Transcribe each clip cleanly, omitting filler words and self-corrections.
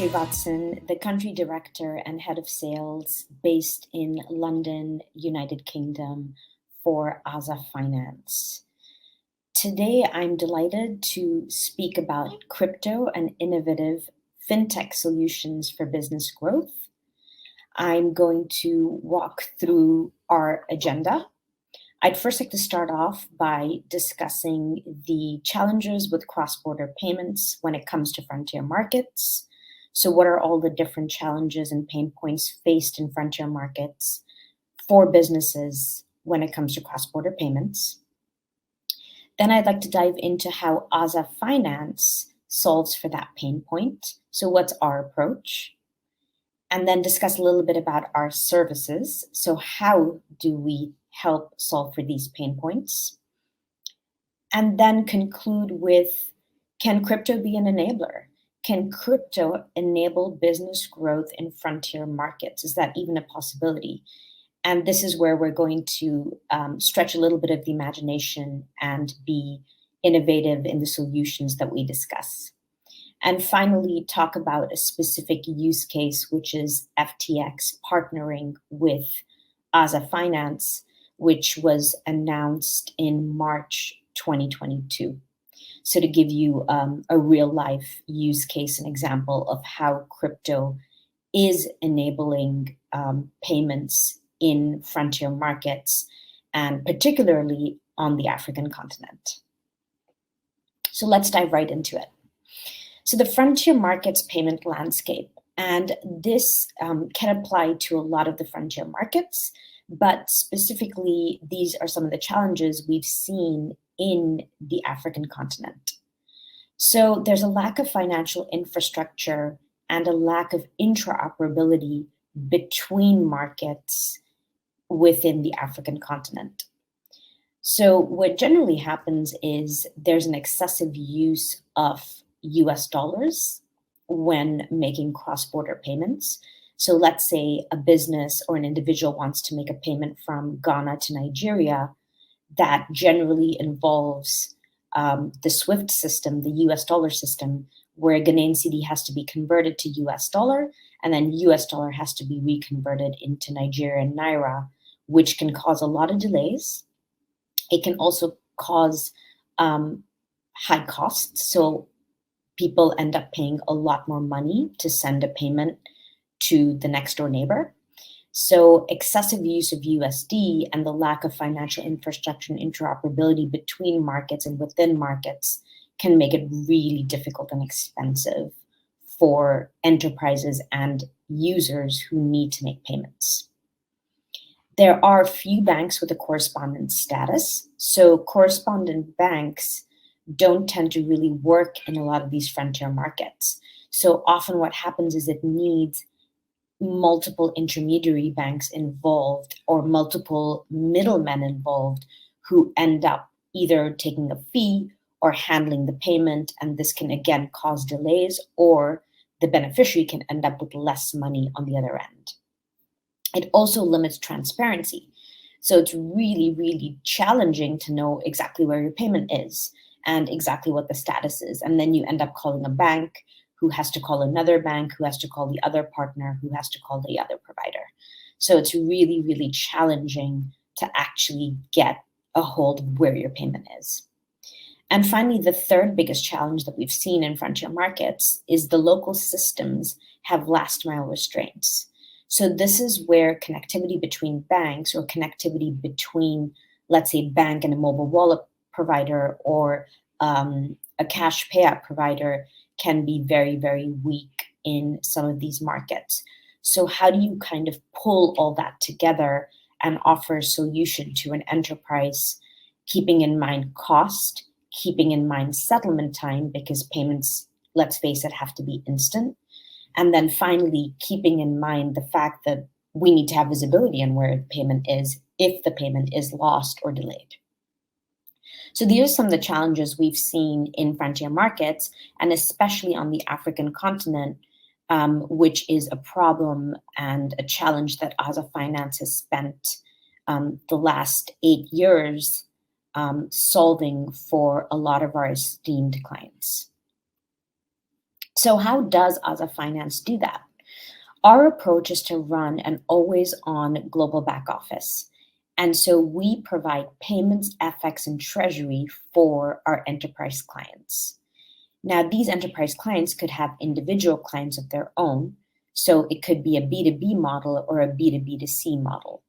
Srivatsan, the country director and head of sales based in London, United Kingdom for AZA Finance. Today, I'm delighted to speak about crypto and innovative fintech solutions for business growth. I'm going to walk through our agenda. I'd first like to start off by discussing the challenges with cross-border payments when it comes to frontier markets. So what are all the different challenges and pain points faced in frontier markets for businesses when it comes to cross-border payments? Then I'd like to dive into how AZA Finance solves for that pain point. So what's our approach? And then discuss a little bit about our services. So how do we help solve for these pain points? And then conclude with, can crypto be an enabler? Can crypto enable business growth in frontier markets? Is that even a possibility? And this is where we're going to stretch a little bit of the imagination and be innovative in the solutions that we discuss. And finally, talk about a specific use case, which is FTX partnering with AZA Finance, which was announced in March 2022. So to give you a real life use case and example of how crypto is enabling payments in frontier markets, and particularly on the African continent. So let's dive right into it. So the frontier markets payment landscape, and this can apply to a lot of the frontier markets, but specifically, these are some of the challenges we've seen in the African continent. So there's a lack of financial infrastructure and a lack of interoperability between markets within the African continent. So what generally happens is there's an excessive use of US dollars when making cross-border payments. So let's say a business or an individual wants to make a payment from Ghana to Nigeria. That generally involves the SWIFT system, the US dollar system, where Ghanaian cedi has to be converted to US dollar, and then US dollar has to be reconverted into Nigerian naira, which can cause a lot of delays. It can also cause high costs. So people end up paying a lot more money to send a payment to the next door neighbor. So excessive use of USD and the lack of financial infrastructure and interoperability between markets and within markets can make it really difficult and expensive for enterprises and users who need to make payments. There are few banks with a correspondent status. So correspondent banks don't tend to really work in a lot of these frontier markets. So often what happens is it needs multiple intermediary banks involved or multiple middlemen involved who end up either taking a fee or handling the payment. And this can again cause delays, or the beneficiary can end up with less money on the other end. It also limits transparency. So it's really, really challenging to know exactly where your payment is and exactly what the status is. And then you end up calling a bank who has to call another bank, who has to call the other partner, who has to call the other provider. So it's really, really challenging to actually get a hold of where your payment is. And finally, the third biggest challenge that we've seen in frontier markets is the local systems have last mile restraints. So this is where connectivity between banks or connectivity between, let's say, bank and a mobile wallet provider or a cash payout provider can be very, very weak in some of these markets. So how do you kind of pull all that together and offer a solution to an enterprise, keeping in mind cost, keeping in mind settlement time, because payments, let's face it, have to be instant. And then finally, keeping in mind the fact that we need to have visibility on where the payment is if the payment is lost or delayed. So these are some of the challenges we've seen in frontier markets, and especially on the African continent, which is a problem and a challenge that AZA Finance has spent the last 8 years solving for a lot of our esteemed clients. So how does AZA Finance do that? Our approach is to run an always-on global back office. And so we provide payments, FX, and treasury for our enterprise clients. Now, these enterprise clients could have individual clients of their own. So it could be a B2B model or a B2B2C model.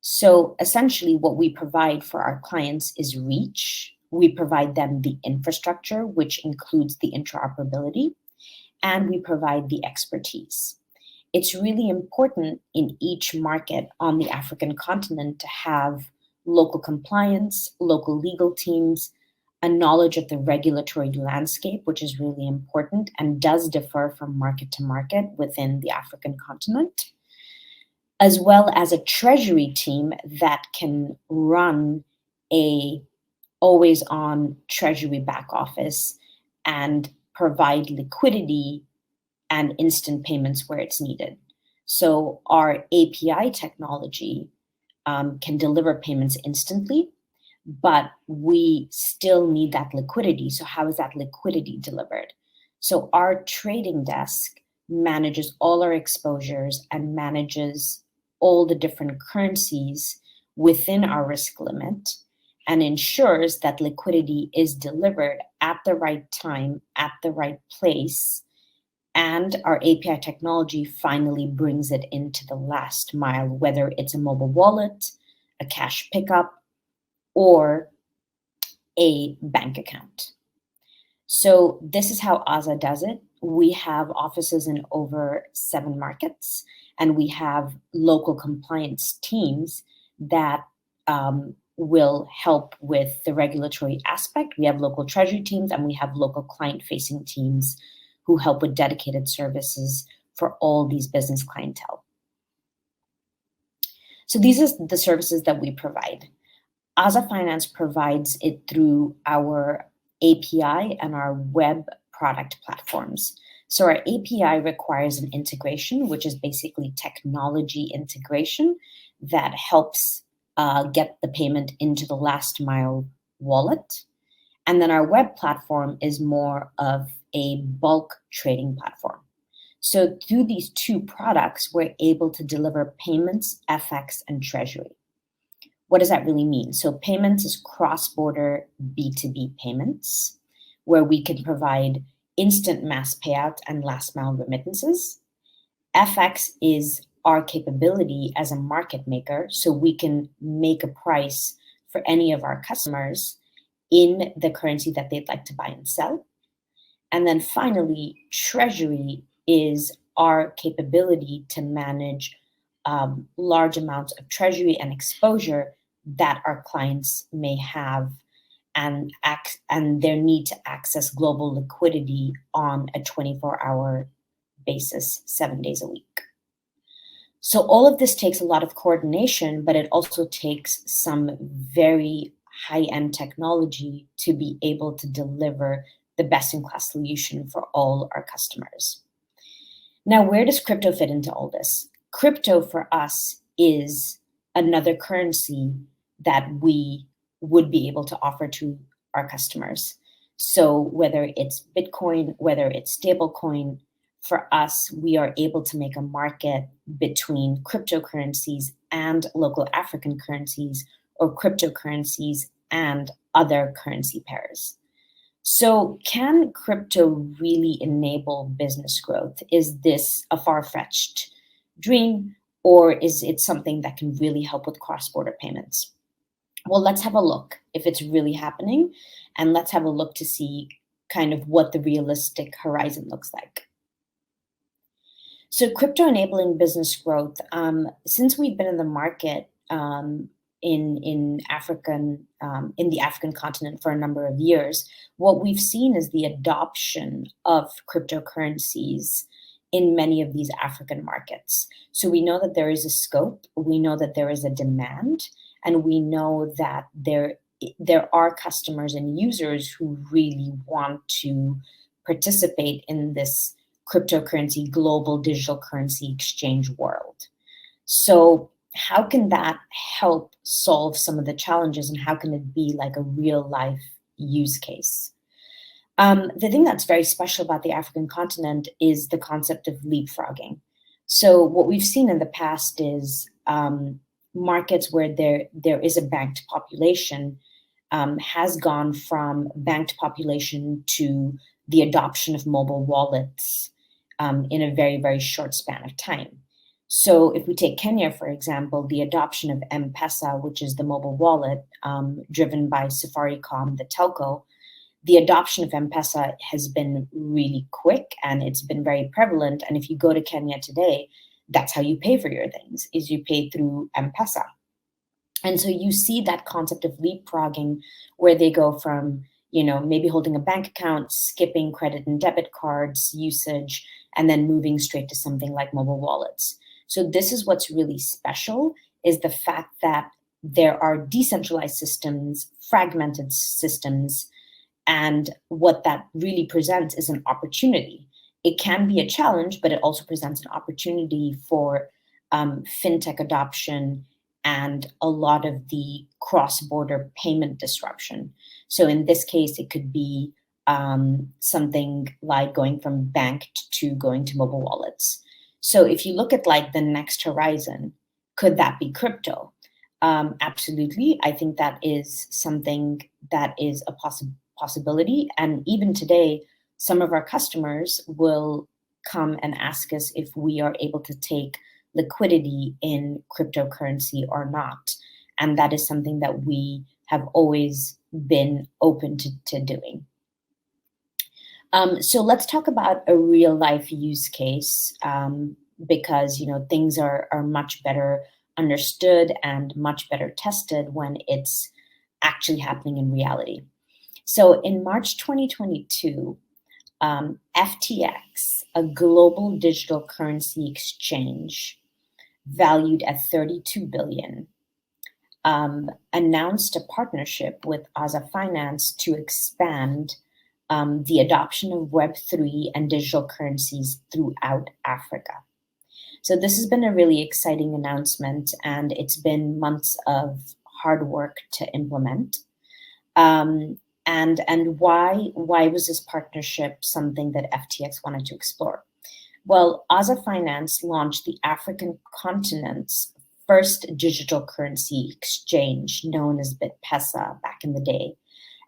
So essentially, what we provide for our clients is reach. We provide them the infrastructure, which includes the interoperability, and we provide the expertise. It's really important in each market on the African continent to have local compliance, local legal teams, a knowledge of the regulatory landscape, which is really important and does differ from market to market within the African continent, as well as a treasury team that can run a always on treasury back office and provide liquidity and instant payments where it's needed. So our API technology can deliver payments instantly, but we still need that liquidity. So how is that liquidity delivered? So our trading desk manages all our exposures and manages all the different currencies within our risk limit and ensures that liquidity is delivered at the right time, at the right place, and our API technology finally brings it into the last mile, whether it's a mobile wallet, a cash pickup, or a bank account. So this is how AZA does it. We have offices in over 7 markets, and we have local compliance teams that will help with the regulatory aspect. We have local treasury teams, and we have local client-facing teams who help with dedicated services for all these business clientele. So these are the services that we provide. AZA Finance provides it through our API and our web product platforms. So our API requires an integration, which is basically technology integration that helps get the payment into the last mile wallet. And then our web platform is more of a bulk trading platform. So through these 2 products, we're able to deliver payments, FX, and treasury. What does that really mean? So payments is cross-border B2B payments, where we can provide instant mass payout and last mile remittances. FX is our capability as a market maker, so we can make a price for any of our customers in the currency that they'd like to buy and sell. And then finally, treasury is our capability to manage large amounts of treasury and exposure that our clients may have and their need to access global liquidity on a 24-hour basis, 7 days a week. So all of this takes a lot of coordination, but it also takes some very high-end technology to be able to deliver the best-in-class solution for all our customers. Now, where does crypto fit into all this? Crypto for us is another currency that we would be able to offer to our customers. So whether it's Bitcoin, whether it's stablecoin, for us, we are able to make a market between cryptocurrencies and local African currencies, or cryptocurrencies and other currency pairs. So can crypto really enable business growth? Is this a far-fetched dream, or is it something that can really help with cross-border payments? Well, let's have a look if it's really happening, and let's have a look to see kind of what the realistic horizon looks like. So crypto enabling business growth, since we've been in the market in the African continent for a number of years, what we've seen is the adoption of cryptocurrencies in many of these African markets. So we know that there is a scope, we know that there is a demand, and we know that there are customers and users who really want to participate in this cryptocurrency, global digital currency exchange world. So how can that help solve some of the challenges, and how can it be like a real life use case? The thing that's very special about the African continent is the concept of leapfrogging. So what we've seen in the past is markets where there is a banked population has gone from banked population to the adoption of mobile wallets in a very, very short span of time. So if we take Kenya, for example, the adoption of M-Pesa, which is the mobile wallet driven by Safaricom, the telco, the adoption of M-Pesa has been really quick and it's been very prevalent. And if you go to Kenya today, that's how you pay for your things, is you pay through M-Pesa. And so you see that concept of leapfrogging where they go from, maybe holding a bank account, skipping credit and debit cards usage, and then moving straight to something like mobile wallets. So this is what's really special, is the fact that there are decentralized systems, fragmented systems, and what that really presents is an opportunity. It can be a challenge, but it also presents an opportunity for fintech adoption and a lot of the cross-border payment disruption. So in this case, it could be something like going from banked to going to mobile wallets. So if you look at like the next horizon, could that be crypto? Absolutely. I think that is something that is a possibility. And even today, some of our customers will come and ask us if we are able to take liquidity in cryptocurrency or not. And that is something that we have always been open to doing. So let's talk about a real life use case because things are much better understood and much better tested when it's actually happening in reality. So in March 2022, FTX, a global digital currency exchange valued at $32 billion, announced a partnership with AZA Finance to expand the adoption of Web3 and digital currencies throughout Africa. So this has been a really exciting announcement, and it's been months of hard work to implement. And why was this partnership something that FTX wanted to explore? Well, AZA Finance launched the African continent's first digital currency exchange, known as BitPesa back in the day,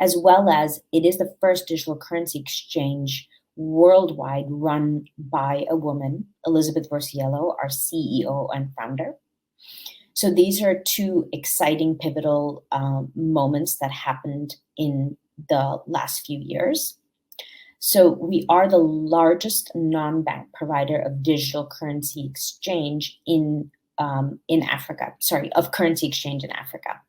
as well as it is the first digital currency exchange worldwide run by a woman, Elizabeth Vorciello, our CEO and founder. So these are two exciting, pivotal moments that happened in the last few years. So we are the largest non-bank provider of digital currency exchange in Africa. Sorry, of currency exchange in Africa.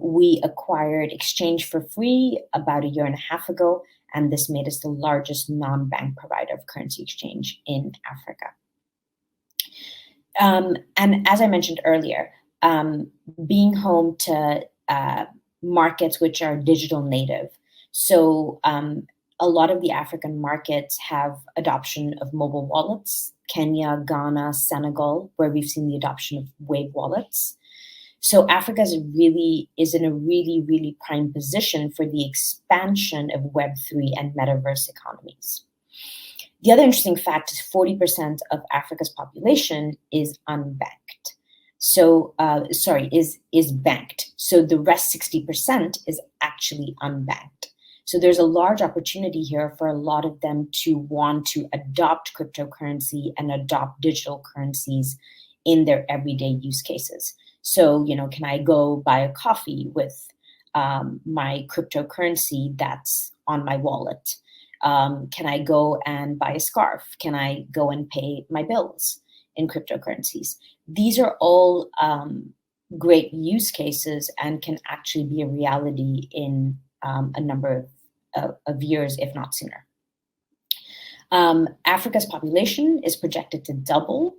We acquired Exchange for Free about a year and a half ago, and this made us the largest non-bank provider of currency exchange in Africa. And as I mentioned earlier, being home to markets which are digital native. So a lot of the African markets have adoption of mobile wallets, Kenya, Ghana, Senegal, where we've seen the adoption of Wave wallets. So Africa is in a really, really prime position for the expansion of Web3 and metaverse economies. The other interesting fact is 40% of Africa's population is unbanked. So, is banked. So the rest 60% is actually unbanked. So there's a large opportunity here for a lot of them to want to adopt cryptocurrency and adopt digital currencies in their everyday use cases. So, can I go buy a coffee with my cryptocurrency that's on my wallet? Can I go and buy a scarf? Can I go and pay my bills in cryptocurrencies? These are all great use cases and can actually be a reality in a number of years, if not sooner. Africa's population is projected to double,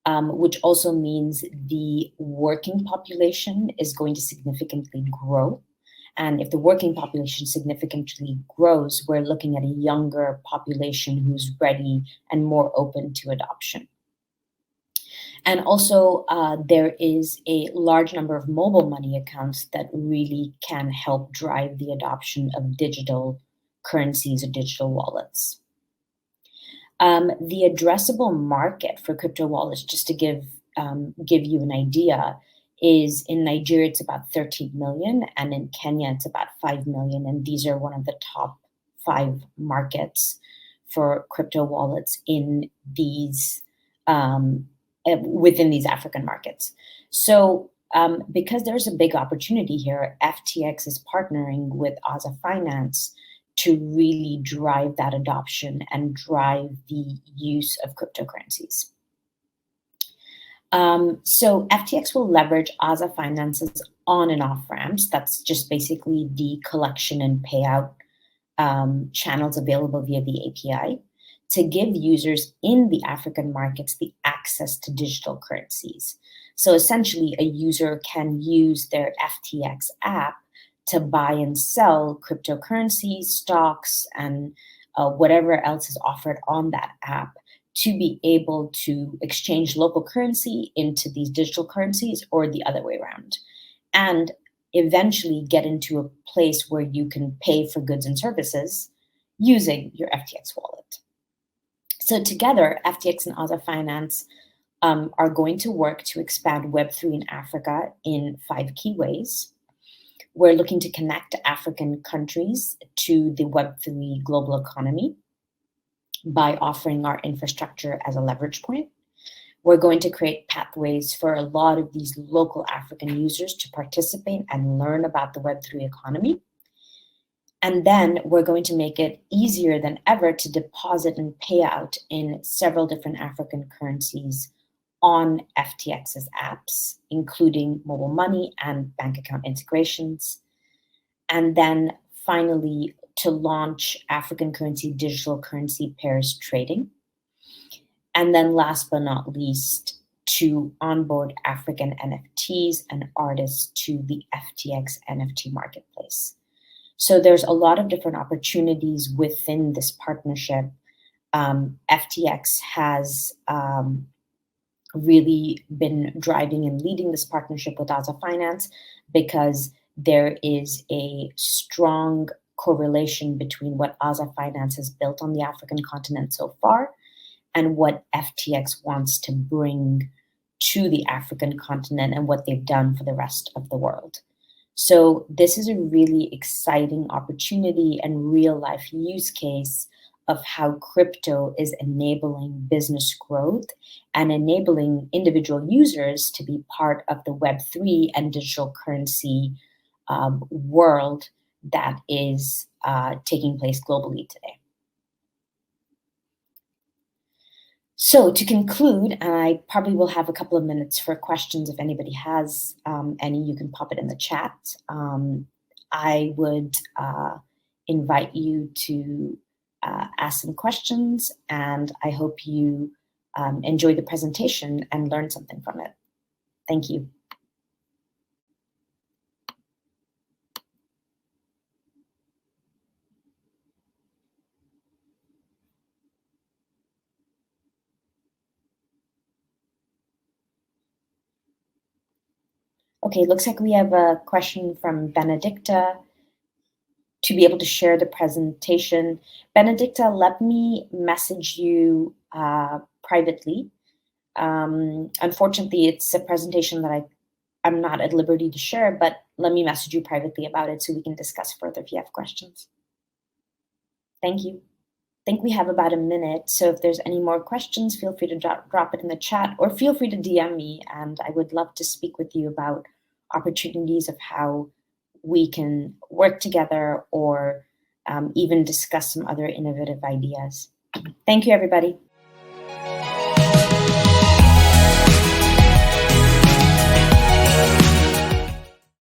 which also means the working population is going to significantly grow. And if the working population significantly grows, we're looking at a younger population who's ready and more open to adoption. And also, there is a large number of mobile money accounts that really can help drive the adoption of digital currencies or digital wallets. The addressable market for crypto wallets, just to give you an idea, is in Nigeria it's about 13 million, and in Kenya it's about 5 million, and these are one of the top 5 markets for crypto wallets in these within these African markets. So because there's a big opportunity here, FTX is partnering with AZA Finance to really drive that adoption and drive the use of cryptocurrencies. So FTX will leverage AZA Finance's on and off ramps. That's just basically the collection and payout channels available via the API to give users in the African markets the access to digital currencies. So essentially, a user can use their FTX app to buy and sell cryptocurrencies, stocks, and whatever else is offered on that app to be able to exchange local currency into these digital currencies or the other way around. And eventually get into a place where you can pay for goods and services using your FTX wallet. So together, FTX and AZA Finance are going to work to expand Web3 in Africa in 5 key ways. We're looking to connect African countries to the Web3 global economy by offering our infrastructure as a leverage point. We're going to create pathways for a lot of these local African users to participate and learn about the Web3 economy. And then we're going to make it easier than ever to deposit and pay out in several different African currencies on FTX's apps, including mobile money and bank account integrations. And then finally, to launch African currency digital currency pairs trading. And then last but not least, to onboard African NFTs and artists to the FTX NFT marketplace. So there's a lot of different opportunities within this partnership. FTX has really been driving and leading this partnership with AZA Finance because there is a strong correlation between what AZA Finance has built on the African continent so far and what FTX wants to bring to the African continent and what they've done for the rest of the world. So this is a really exciting opportunity and real life use case of how crypto is enabling business growth and enabling individual users to be part of the Web3 and digital currency world that is taking place globally today. So to conclude, and I probably will have a couple of minutes for questions if anybody has any, you can pop it in the chat. I would invite you to ask some questions, and I hope you enjoy the presentation and learn something from it. Thank you. Okay, looks like we have a question from Benedicta to be able to share the presentation. Benedicta, let me message you privately. Unfortunately, it's a presentation that I'm not at liberty to share, but let me message you privately about it so we can discuss further if you have questions. Thank you. I think we have about a minute, so if there's any more questions, feel free to drop it in the chat or feel free to DM me, and I would love to speak with you about opportunities of how we can work together or even discuss some other innovative ideas. Thank you, everybody.